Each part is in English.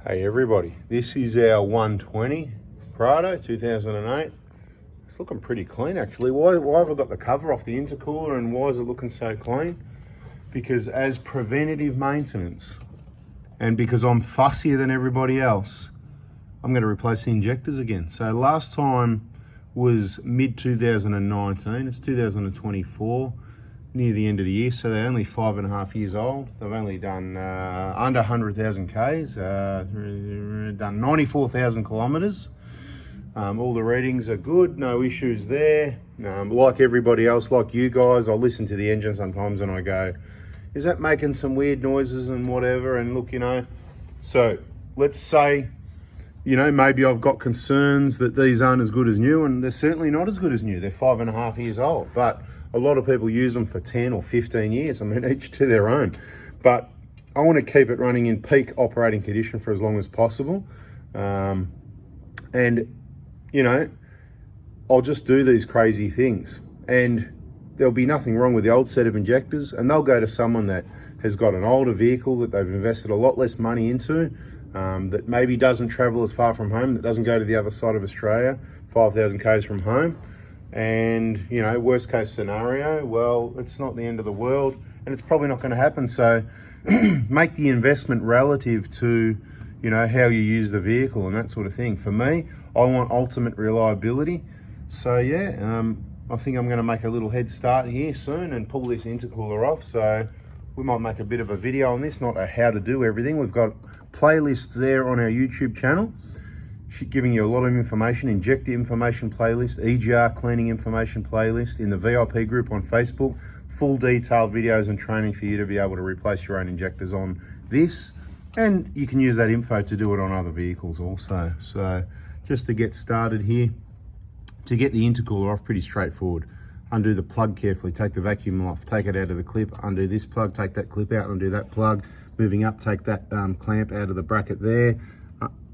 Hey everybody, this is our 120 Prado 2008. It's looking pretty clean actually. Why have I got the cover off the intercooler and why is it looking so clean? Because as preventative maintenance and because I'm fussier than everybody else, I'm going to replace the injectors again. So last time was mid-2019, it's 2024. Near the end of the year, so they're only 5.5 years old. They've only done under 100,000 Ks, done 94,000 kilometers. All the readings are good, no issues there. Like everybody else, like you guys, I listen to the engine sometimes and I go, is that making some weird noises and whatever? And look, so let's say, maybe I've got concerns that these aren't as good as new, and they're certainly not as good as new. They're 5.5 years old, but a lot of people use them for 10 or 15 years. I mean, each to their own. But I want to keep it running in peak operating condition for as long as possible. And, I'll just do these crazy things. And there'll be nothing wrong with the old set of injectors. And they'll go to someone that has got an older vehicle that they've invested a lot less money into, that maybe doesn't travel as far from home, that doesn't go to the other side of Australia, 5,000 Ks from home. And worst case scenario, well, it's not the end of the world and it's probably not going to happen. So make the investment relative to how you use the vehicle and that sort of thing. For me, I want ultimate reliability. So yeah, I think I'm going to make a little head start here soon and pull this intercooler off. So we might make a bit of a video on this, not a how to do everything. We've got playlists there on our YouTube channel giving you a lot of information, injector information playlist, EGR cleaning information playlist, in the VIP group on Facebook, full detailed videos and training for you to be able to replace your own injectors on this. And you can use that info to do it on other vehicles also. So just to get started here, to get the intercooler off, pretty straightforward. Undo the plug carefully, take the vacuum off, take it out of the clip, undo this plug, take that clip out, undo that plug. Moving up, take that clamp out of the bracket there.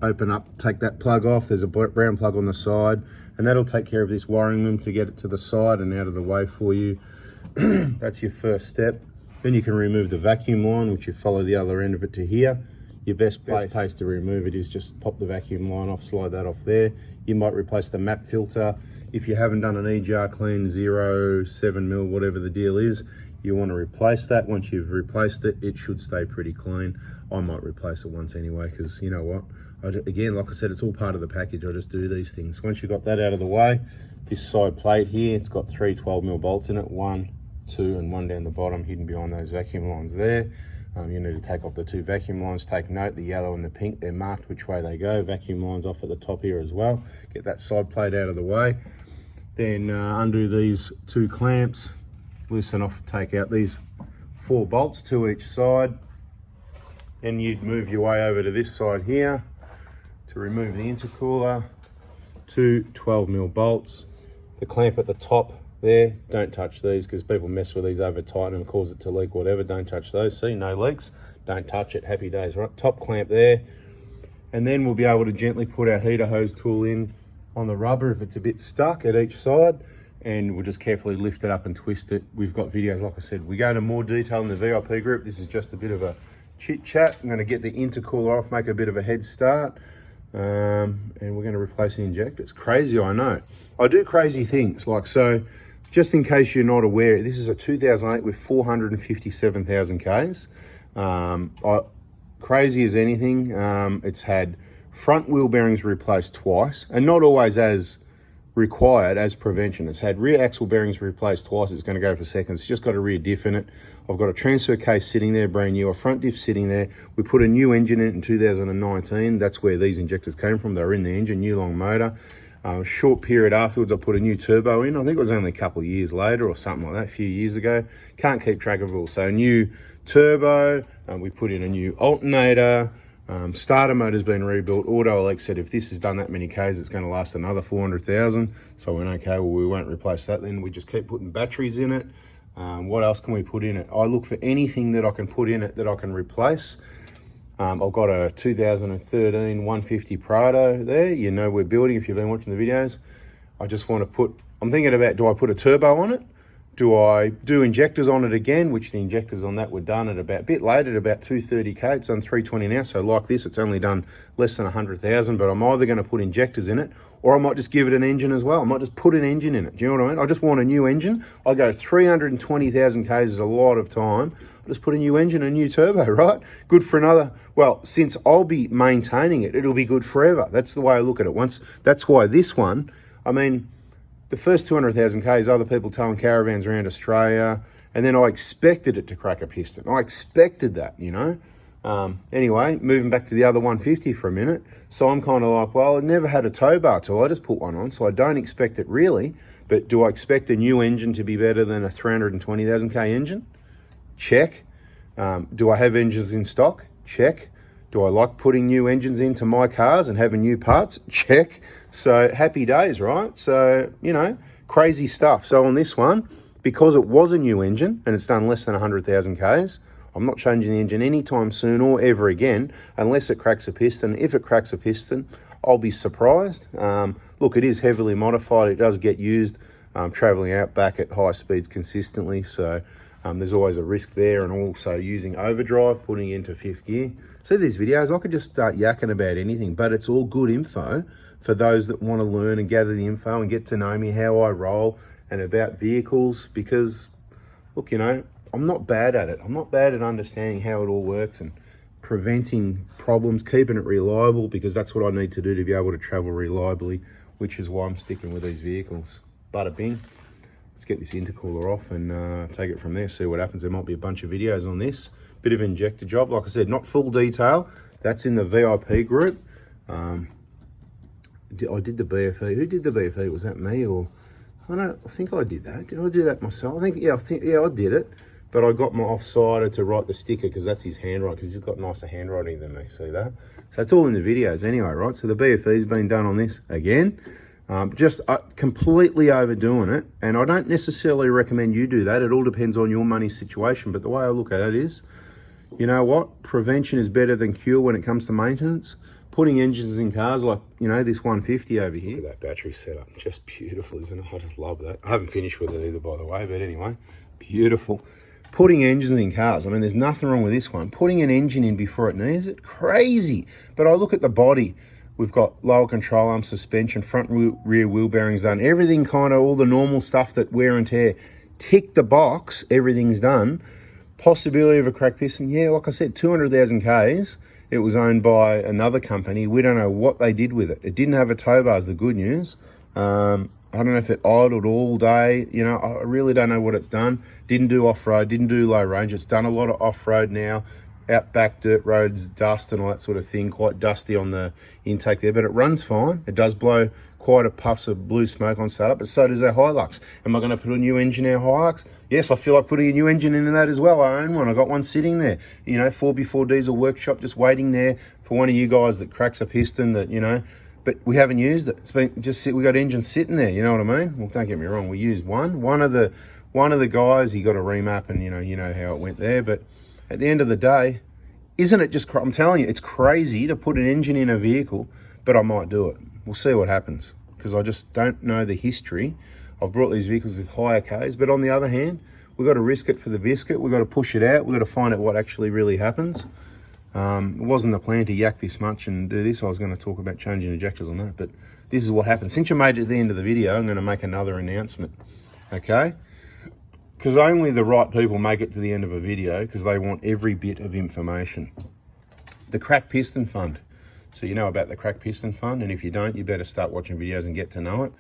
Open up, take that plug off. There's a brown plug on the side, and that'll take care of this wiring loom to get it to the side and out of the way for you. That's your first step. Then you can remove the vacuum line, which you follow the other end of it to here. Your best place to remove it is just pop the vacuum line off, slide that off there. You might replace the map filter. If you haven't done an EGR clean 0.7 whatever the deal is, you want to replace that. Once you've replaced it, it should stay pretty clean. I might replace it once anyway, because you know what? Again, like I said, it's all part of the package. I just do these things. Once you've got that out of the way, this side plate here, it's got 3 12mm bolts in it, 1, 2, and 1 down the bottom, hidden behind those vacuum lines there. You need to take off the 2 vacuum lines. Take note, the yellow and the pink, they're marked which way they go. Vacuum lines off at the top here as well. Get that side plate out of the way. Then undo these 2 clamps, loosen off, take out these 4 bolts, 2 each side. Then you'd move your way over to this side here to remove the intercooler. 2 12mm bolts. The clamp at the top there, don't touch these because people mess with these over tight and cause it to leak, whatever. Don't touch those. See, no leaks. Don't touch it. Happy days, right? Top clamp there. And then we'll be able to gently put our heater hose tool in on the rubber if it's a bit stuck at each side, and we'll just carefully lift it up and twist it. We've got videos, like I said, we go into more detail in the VIP group. This is just a bit of a chit chat. I'm going to get the intercooler off, make a bit of a head start. And we're going to replace the injector. It's crazy, I know. I do crazy things, like so, just in case you're not aware, this is a 2008 with 457,000 Ks. Crazy as anything. It's had front wheel bearings replaced twice, and not always as required as prevention. It's had rear axle bearings replaced twice. It's going to go for seconds. It's just got a rear diff in it. I've got a transfer case sitting there, brand new, a front diff sitting there. We put a new engine in 2019. That's where these injectors came from. They were in the engine, new long motor. Short period afterwards, I put a new turbo in. I think it was only a couple of years later or something like that, a few years ago. Can't keep track of it all. So new turbo, we put in a new alternator. Starter motor's been rebuilt. Auto Elect said if this has done that many Ks, it's going to last another 400,000. So I went, okay, well, we won't replace that then. We just keep putting batteries in it. What else can we put in it? I look for anything that I can put in it that I can replace. I've got a 2013 150 Prado there. We're building if you've been watching the videos. I just want to put, I'm thinking about, do I put a turbo on it? Do I do injectors on it again, which the injectors on that were done at about, a bit late, at about 230k. It's done 320 now, so like this, it's only done less than 100,000, but I'm either going to put injectors in it, or I might just give it an engine as well. I might just put an engine in it. Do you know what I mean? I just want a new engine. I go 320,000 k's is a lot of time. I just put a new engine, a new turbo, right? Good for another, well, since I'll be maintaining it, it'll be good forever. That's the way I look at it. That's why this one, I mean, the first 200,000 k's, other people towing caravans around Australia, and then I expected it to crack a piston. I expected that, you know. Anyway, moving back to the other 150 for a minute. So I'm kind of like, well, I never had a tow bar till I just put one on, so I don't expect it really. But do I expect a new engine to be better than a 320,000 k engine? Check. Do I have engines in stock? Check. Do I like putting new engines into my cars and having new parts? Check. So happy days, right? So, you know, crazy stuff. So on this one, because it was a new engine and it's done less than 100,000 k's, I'm not changing the engine anytime soon or ever again, unless it cracks a piston. If it cracks a piston, I'll be surprised. Look, it is heavily modified. It does get used traveling out back at high speeds consistently. So there's always a risk there, and also using overdrive, putting it into fifth gear. See these videos, I could just start yakking about anything, but it's all good info for those that want to learn and gather the info and get to know me, how I roll, and about vehicles, because, look, you know, I'm not bad at it. I'm not bad at understanding how it all works and preventing problems, keeping it reliable, because that's what I need to do to be able to travel reliably, which is why I'm sticking with these vehicles. Bada bing. Let's get this intercooler off and take it from there, see what happens. There might be a bunch of videos on this. Bit of injector job. Like I said, not full detail. That's in the VIP group. I did the BFE. Who did the BFE? Was that me, or I think I did that. Did I do that myself? I think I did it. But I got my offsider to write the sticker because that's his handwriting, because he's got nicer handwriting than me. See that? So it's all in the videos anyway, right? So the BFE's been done on this again. Just completely overdoing it, and I don't necessarily recommend you do that. It all depends on your money situation, but the way I look at it is, you know what, prevention is better than cure when it comes to maintenance. Putting engines in cars like, you know, this 150 over here, that battery setup, just beautiful, isn't it? I just love that. I haven't finished with it either, by the way, but anyway, beautiful. Putting engines in cars, I mean, there's nothing wrong with this one. Putting an engine in before it needs it, crazy. But I look at the body. We've got lower control arm, suspension, front rear wheel bearings done. Everything kind of, all the normal stuff that wear and tear. Tick the box, everything's done. Possibility of a cracked piston, yeah, like I said, 200,000 Ks. It was owned by another company. We don't know what they did with it. It didn't have a tow bar is the good news. I don't know if it idled all day. You know, I really don't know what it's done. Didn't do off-road, didn't do low range. It's done a lot of off-road now. Out back dirt roads, dust and all that sort of thing. Quite dusty on the intake there, but it runs fine. It does blow quite a puffs of blue smoke on startup, but so does our Hilux. Am I going to put a new engine in our Hilux? Yes, I feel like putting a new engine into that as well. I own one. I got one sitting there. You know, 4x4 diesel workshop, just waiting there for one of you guys that cracks a piston that, you know, but we haven't used it. It's been just we got engines sitting there. You know what I mean? Well, don't get me wrong. We used one. One of the guys, he got a remap, and you know how it went there. But at the end of the day, isn't it just? I'm telling you, it's crazy to put an engine in a vehicle. But I might do it. We'll see what happens, because I just don't know the history. I've brought these vehicles with higher Ks, but on the other hand, we've got to risk it for the biscuit. We've got to push it out. We've got to find out what actually really happens. It wasn't the plan to yak this much and do this. I was going to talk about changing injectors on that, but this is what happened. Since you made it to the end of the video, I'm going to make another announcement, okay? Because only the right people make it to the end of a video, because they want every bit of information. The Crack Piston Fund. So you know about the Crack Piston Fund, and if you don't, you better start watching videos and get to know it,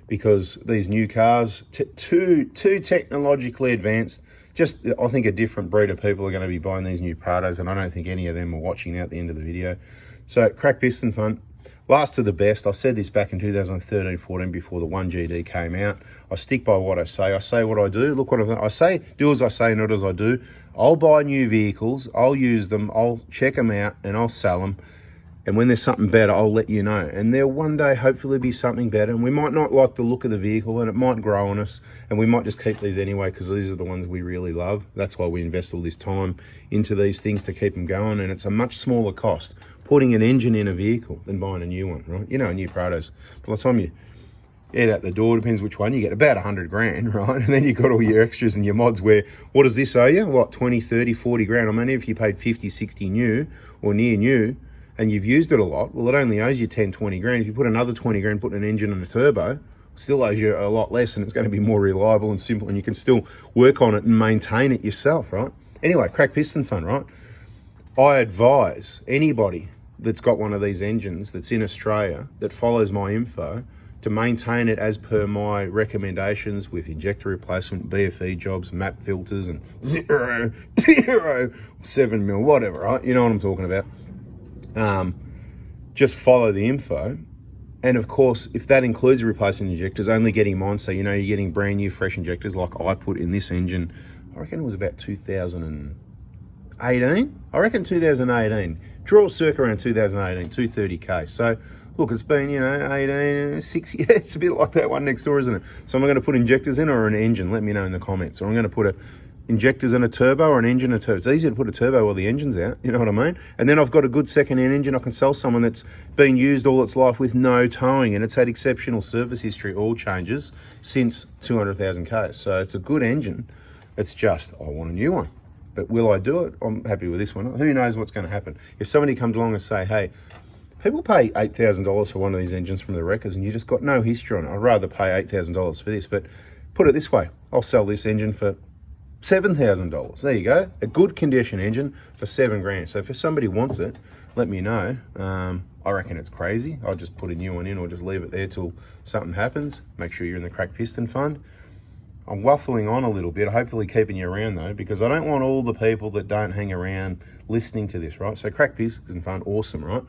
because these new cars, too technologically advanced, just, I think a different breed of people are going to be buying these new Prados, and I don't think any of them are watching now at the end of the video. So, Crack Piston Fund, last to the best. I said this back in 2013-14 before the 1GD came out. I stick by what I say what I do. Look what I say, do as I say, not as I do. I'll buy new vehicles, I'll use them, I'll check them out, and I'll sell them. And when there's something better, I'll let you know. And there'll one day hopefully be something better. And we might not like the look of the vehicle, and it might grow on us. And we might just keep these anyway, because these are the ones we really love. That's why we invest all this time into these things, to keep them going. And it's a much smaller cost putting an engine in a vehicle than buying a new one, right? You know, new Prados. By the time you head out the door, depends which one, you get about 100 grand, right? And then you've got all your extras and your mods where, what does this owe you? What, 20, 30, 40 grand? I mean, if you paid 50, 60 new or near new and you've used it a lot, well, it only owes you 10, 20 grand. If you put another 20 grand, put an engine and a turbo, still owes you a lot less, and it's going to be more reliable and simple, and you can still work on it and maintain it yourself, right? Anyway, crack piston fun, right? I advise anybody that's got one of these engines that's in Australia that follows my info to maintain it as per my recommendations with injector replacement, BFE jobs, map filters, and 7 mil, whatever, right? You know what I'm talking about. Just follow the info. And of course, if that includes replacing injectors, only getting mine, so you know you're getting brand new fresh injectors like I put in this engine. I reckon it was about 2018. I reckon 2018. Draw circa around 2018, 230k. So look, it's been, you know, 18, 6 years. It's a bit like that one next door, isn't it? So am I going to put injectors in or an engine? Let me know in the comments. Or I'm going to put injectors in a turbo or an engine and a turbo. It's easier to put a turbo while the engine's out, you know what I mean? And then I've got a good second-hand engine I can sell someone that's been used all its life with no towing, and it's had exceptional service history, oil changes, since 200,000 Ks. So it's a good engine. It's just, I want a new one. But will I do it? I'm happy with this one. Who knows what's going to happen? If somebody comes along and say, hey, people pay $8,000 for one of these engines from the wreckers and you just got no history on it. I'd rather pay $8,000 for this. But put it this way, I'll sell this engine for $7,000. There you go. A good condition engine for 7 grand. So if somebody wants it, let me know. I reckon it's crazy. I'll just put a new one in or just leave it there till something happens. Make sure you're in the crack piston fund. I'm waffling on a little bit, hopefully keeping you around though, because I don't want all the people that don't hang around listening to this, right? So crack piston fund, awesome, right?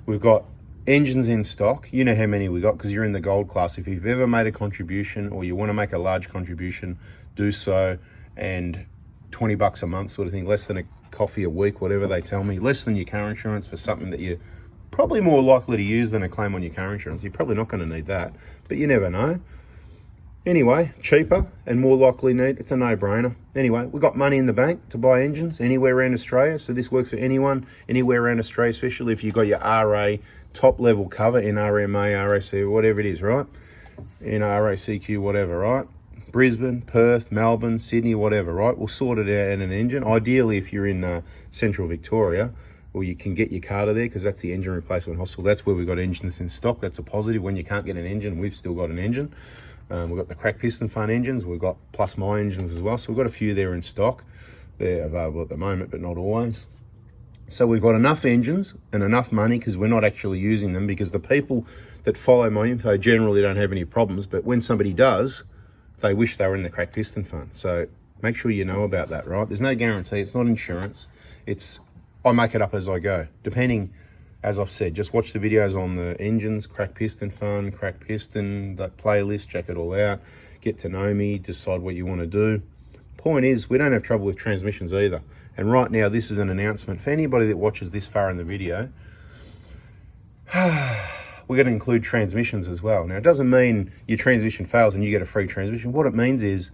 We've got engines in stock. You know how many we got because you're in the gold class. If you've ever made a contribution or you want to make a large contribution, do so. And 20 bucks a month sort of thing, less than a coffee a week, whatever they tell me, less than your car insurance for something that you're probably more likely to use than a claim on your car insurance. You're probably not going to need that, but you never know. Anyway, cheaper and more likely need, it's a no-brainer. Anyway, we've got money in the bank to buy engines anywhere around Australia, so this works for anyone, anywhere around Australia, especially if you've got your RA top level cover in RMA, RAC, whatever it is, right? In RACQ, whatever, right? Brisbane, Perth, Melbourne, Sydney, whatever, right? We'll sort it out in an engine. Ideally, if you're in central Victoria, or you can get your car to there because that's the engine replacement hospital. That's where we've got engines in stock. That's a positive. When you can't get an engine, we've still got an engine. We've got the crack piston fun engines. We've got plus my engines as well. So we've got a few there in stock. They're available at the moment, but not always. So we've got enough engines and enough money because we're not actually using them, because the people that follow my info generally don't have any problems. But when somebody does, they wish they were in the crack piston fund. So make sure you know about that, right? There's no guarantee. It's not insurance. I make it up as I go. Depending, as I've said, just watch the videos on the engines, crack piston fund, crack piston, that playlist, check it all out. Get to know me, decide what you want to do. Point is, we don't have trouble with transmissions either. And right now, this is an announcement for anybody that watches this far in the video. We're going to include transmissions as well. Now, it doesn't mean your transmission fails and you get a free transmission. What it means is,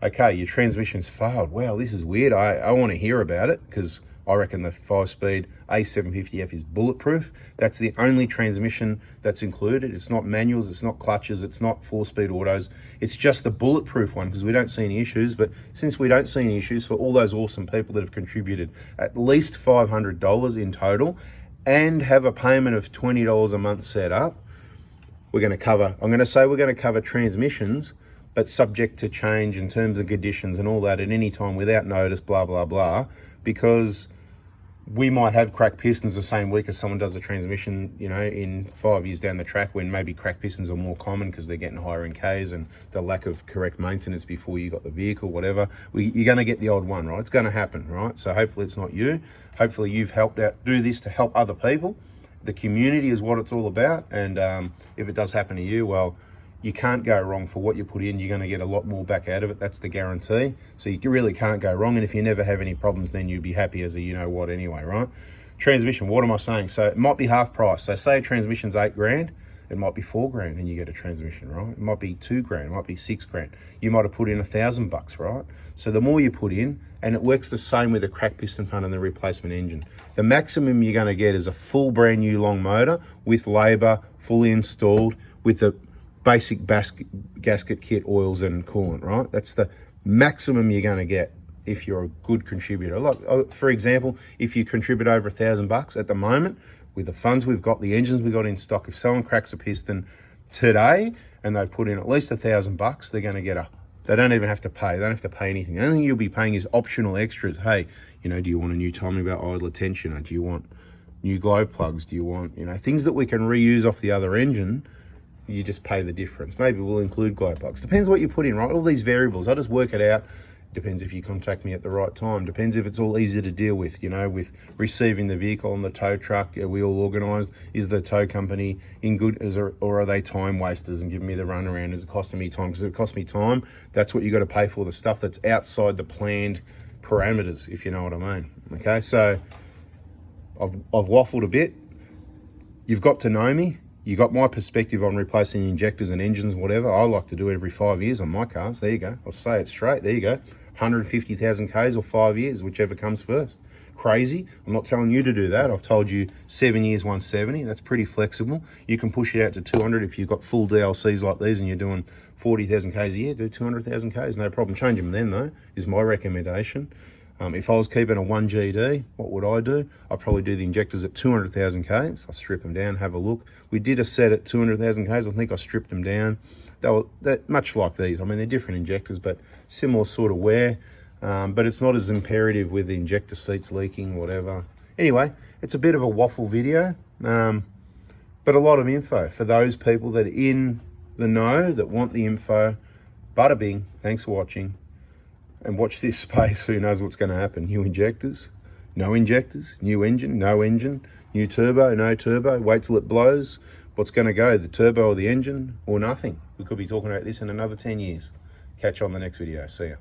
okay, your transmission's failed. Wow, this is weird. I want to hear about it, because I reckon the 5-speed A750F is bulletproof. That's the only transmission that's included. It's not manuals, it's not clutches, it's not 4-speed autos. It's just the bulletproof one, because we don't see any issues. But since we don't see any issues, for all those awesome people that have contributed at least $500 in total, and have a payment of $20 a month set up, we're going to cover, I'm going to say we're going to cover transmissions, but subject to change in terms and conditions and all that at any time without notice, blah, blah, blah, because we might have cracked pistons the same week as someone does a transmission, you know, in 5 years down the track, when maybe cracked pistons are more common because they're getting higher in Ks and the lack of correct maintenance before you got the vehicle, whatever. You're going to get the odd one, right? It's going to happen, right? So hopefully it's not you. Hopefully you've helped out, do this to help other people. The community is what it's all about. And if it does happen to you, well, you can't go wrong. For what you put in, you're going to get a lot more back out of it. That's the guarantee. So you really can't go wrong. And if you never have any problems, then you'd be happy as a you-know-what anyway, right? Transmission, what am I saying? So it might be half price. So say a transmission's 8 grand, it might be 4 grand and you get a transmission, right? It might be 2 grand, it might be 6 grand. You might have put in $1,000, right? So the more you put in, and it works the same with the crack piston fund and the replacement engine. The maximum you're going to get is a full brand new long motor with labor, fully installed, with a basic gasket kit, oils and coolant, right? That's the maximum you're going to get if you're a good contributor. Like, for example, if you contribute over $1,000 at the moment, with the funds we've got, the engines we've got in stock, if someone cracks a piston today and they've put in at least $1,000, they're going to get they don't even have to pay. They don't have to pay anything. The only thing you'll be paying is optional extras. Hey, you know, do you want a new timing belt, idler tensioner? Do you want new glow plugs? Do you want, you know, things that we can reuse off the other engine? You just pay the difference. Maybe we'll include glow plugs. Depends what you put in, right? All these variables. I'll just work it out. Depends if you contact me at the right time. Depends if it's all easy to deal with, you know, with receiving the vehicle on the tow truck. Are we all organised? Is the tow company in good, or are they time wasters and giving me the runaround? Is it costing me time? Because if it costs me time, that's what you got to pay for, the stuff that's outside the planned parameters, if you know what I mean. Okay, so I've waffled a bit. You've got to know me. You got my perspective on replacing injectors and engines, whatever. I like to do it every 5 years on my cars. There you go. I'll say it straight. There you go. 150,000 Ks or 5 years, whichever comes first. Crazy. I'm not telling you to do that. I've told you 7 years, 170. That's pretty flexible. You can push it out to 200 if you've got full DLCs like these and you're doing 40,000 Ks a year. Do 200,000 Ks, no problem. Change them then, though, is my recommendation. If I was keeping a 1GD, what would I do? I'd probably do the injectors at 200,000 Ks. I'll strip them down, have a look. We did a set at 200,000 Ks. I think I stripped them down. They're much like these. I mean, they're different injectors, but similar sort of wear. But it's not as imperative with the injector seats leaking, whatever. Anyway, it's a bit of a waffle video, but a lot of info for those people that are in the know, that want the info. Bada bing. Thanks for watching. And watch this space. Who knows what's going to happen? New injectors, no injectors, new engine, no engine, new turbo, no turbo. Wait till it blows. What's going to go? The turbo or the engine or nothing? We could be talking about this in another 10 years. Catch you on the next video. See ya.